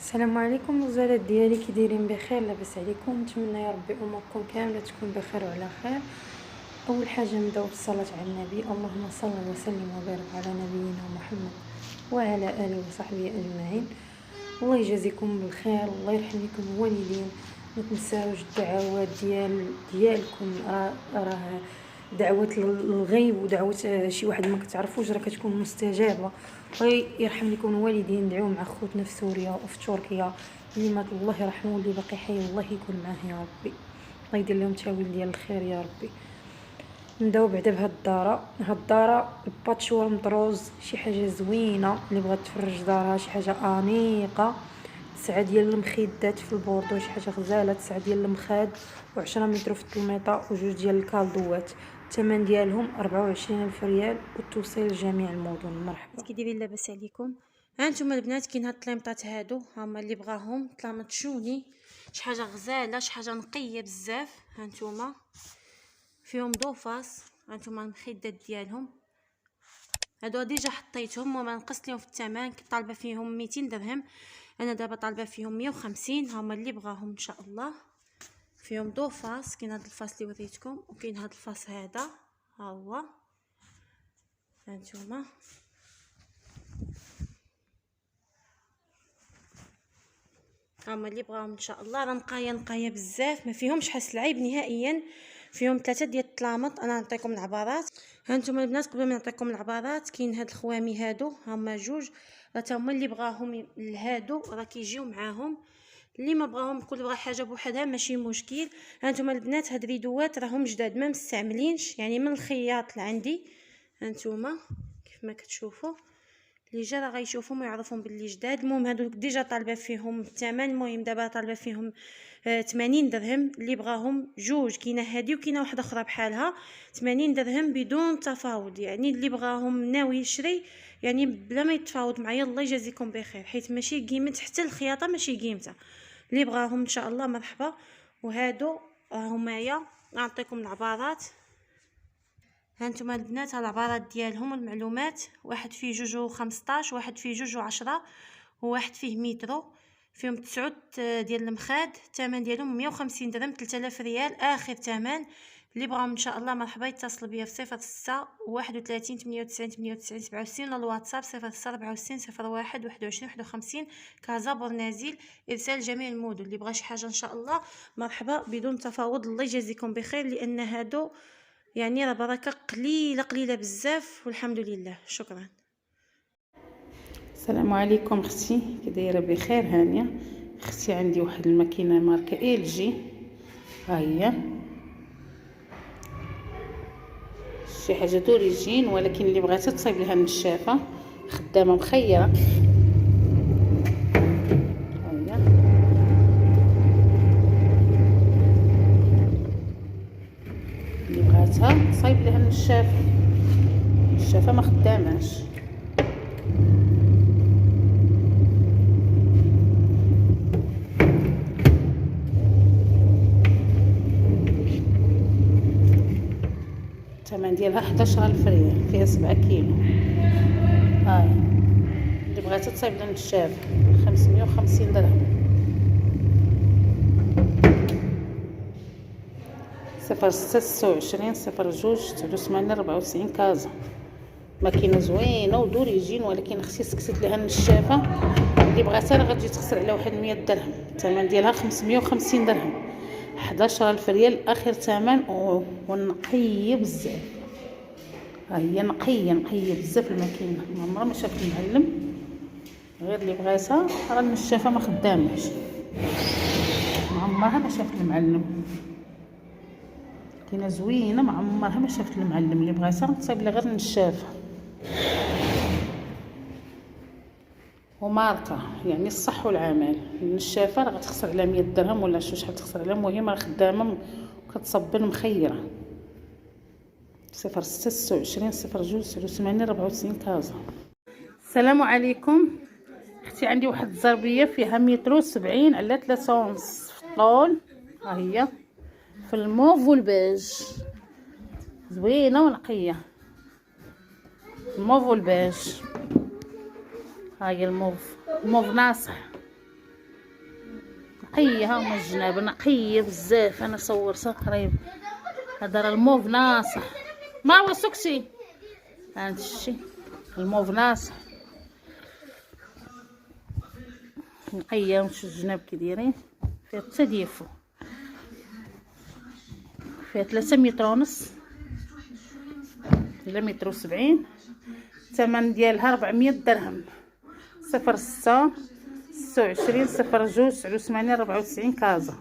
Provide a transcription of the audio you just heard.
السلام عليكم الغزالات ديالي، كي دايرين؟ بخير؟ لاباس عليكم؟ نتمنى يا ربي اموركم كامله تكون بخير وعلى خير. اول حاجه نبداو بالصلاه على النبي. اللهم صل وسلم وبارك على نبينا محمد وعلى اله وصحبه اجمعين. الله يجازيكم بالخير والله يرحم لكم الوالدين. ما تنساوش الدعوات ديالكم. راه دعوات للغيب ودعوة شي واحد ما كتعرفوش راه كتكون مستجابه. الله يرحم لكم الوالدين. ندعيو مع خوتنا في سوريا وفي تركيا اللي مات الله يرحمه، واللي باقي حي الله يكون معاه يا ربي. الله يدير لهم تاويل ديال الخير يا ربي. نبداو بعدا بهاد الدارة الباتشور مطروز، شي حاجه زوينه اللي بغات تفرج دارها، شي حاجه انيقه. 9 ديال المخدات في البوردو، شي حاجه غزاله. 9 ديال المخاد و10 متر في الطلميطه وجوج ديال الكالدوات. الثمن ديالهم 24,000 ريال والتوصيل لجميع المدن. مرحبا، كي دايرين؟ لاباس عليكم؟ ها نتوما البنات كاين هاد الطليمطات هادو، هما اللي بغاهم طلامطشوني. شي حاجه غزاله، شي حاجه نقيه بزاف. ها نتوما فيهم دوفاس، هانتوما المخدات ديالهم هادو ديجا حطيتهم وما نقصت لهم في الثمن. كنت طالبه فيهم 200 درهم، انا دابا طالبه فيهم 150. هما اللي بغاهم ان شاء الله. فيهم دوفاس، كاين هاد الفاس اللي وريتكم وكاين هاد الفاس هذا، ها هو. هانتوما هما اللي بغاهم ان شاء الله. راه نقايه بزاف، ما فيهمش حس العيب نهائيا. فيهم 3 ديال الطلامط. انا نعطيكم العبارات. هانتوما البنات قبل ما نعطيكم العبارات، كاين هاد الخوامي هادو هما جوج، راه هما اللي بغاهم لهادو راه كيجيو معاهم. اللي ما بغاهم كل بغا حاجه بوحدها ماشي مشكل. هانتوما البنات هاد ريدوات راهم جداد ما مستعملينش، يعني من الخياط اللي عندي. هانتوما كيف ما كتشوفوا اللي جا راه غيشوفهم ويعرفهم باللي جداد. المهم هادو ديجا طالبه فيهم الثمن. المهم دابا طالبه فيهم 80 درهم. اللي بغاهم جوج، كاينه هادي وكاينه واحده اخرى بحالها، 80 درهم بدون تفاوض. يعني اللي بغاهم ناوي يشري يعني بلا ما يتفاوض معايا الله يجازيكم بخير، حيت ماشي قيمه حتى الخياطه ماشي قيمتها. اللي بغاهم ان شاء الله مرحبا. وهادو همايا نعطيكم العبارات. هانتوما البنات العبارات ديالهم والمعلومات. واحد فيه جوج 15، واحد فيه جوج 10، وواحد فيه مترو. فيهم 9 ديال المخاد. الثمن ديالهم 150 درهم، 3000 ريال اخر ثمن. اللي بغاهم ان شاء الله مرحبا يتصل بيا في 06 31 98 98 67 ولا الواتساب 06 64 01 21 51. كازا بورنازيل. ارسال جميع المدن. اللي بغى شي حاجه ان شاء الله مرحبا بدون تفاوض. الله يجازيكم بخير، لان هادو يعني راه بركه قليله بزاف والحمد لله. شكرا. السلام عليكم اختي، كي دايره؟ بخير؟ هانيه اختي. عندي واحد الماكينه ماركه ال جي، ها هي شي حاجه دوريجين، ولكن اللي بغاتها تصايب لها النشافه خدامه مخيره. ها هي اللي بغاتها تصايب لها النشافه ما خداماش. الثمن ديالها 11,000 ريال، فيها 7 كيلو. هاي اللي بغاتها تصايب لها النشافه 550 درهم. 0626 02 89 94 كازا. ماكينه زوينه ودوريجين، ولكن خصني سكتت لها النشافه. اللي بغاتها راه غتجي تخسر على واحد 100 درهم. الثمن ديالها 550 درهم، 11,000 ريال اخر ثمن. ونقيه بزاف. ها هي نقيه بزاف الماكينه، ما عمرها ما شافت المعلم. غير اللي بغاتها راه النشافه ما خداماش، ما عمرها ما شافت المعلم. كاينه زوينه ما عمرها ما شافت المعلم. اللي بغاتها تصايب لها غير النشافه. وماركه يعني الصح والعمل. النشافه راه غتخسر على 100 درهم ولا شحال تخسر عليها. المهم راه خدامه وكتصبن مخيره. 0626 02 89 94 كازا. السلام عليكم اختي. عندي واحد الزربيه فيها متر 70 على 3 ونص في الطول. ها هي في الموف والبيج، زوينه ونقيه. الموف والبيج. ها هي الموف ناصح. نقيه، ها هما الجناب نقيه بزاف. انا صورتها قريب. هذا راه الموف ناصح، ما هو سكسي. هذا الشيء الموف ناصح نقيه. ونشوف الجناب كي دايرين. فيها حتى ديفو، فيها 3 متر ونص ولا متر و70. الثمن ديالها 400 درهم. 06 26 02 89 94 كازا.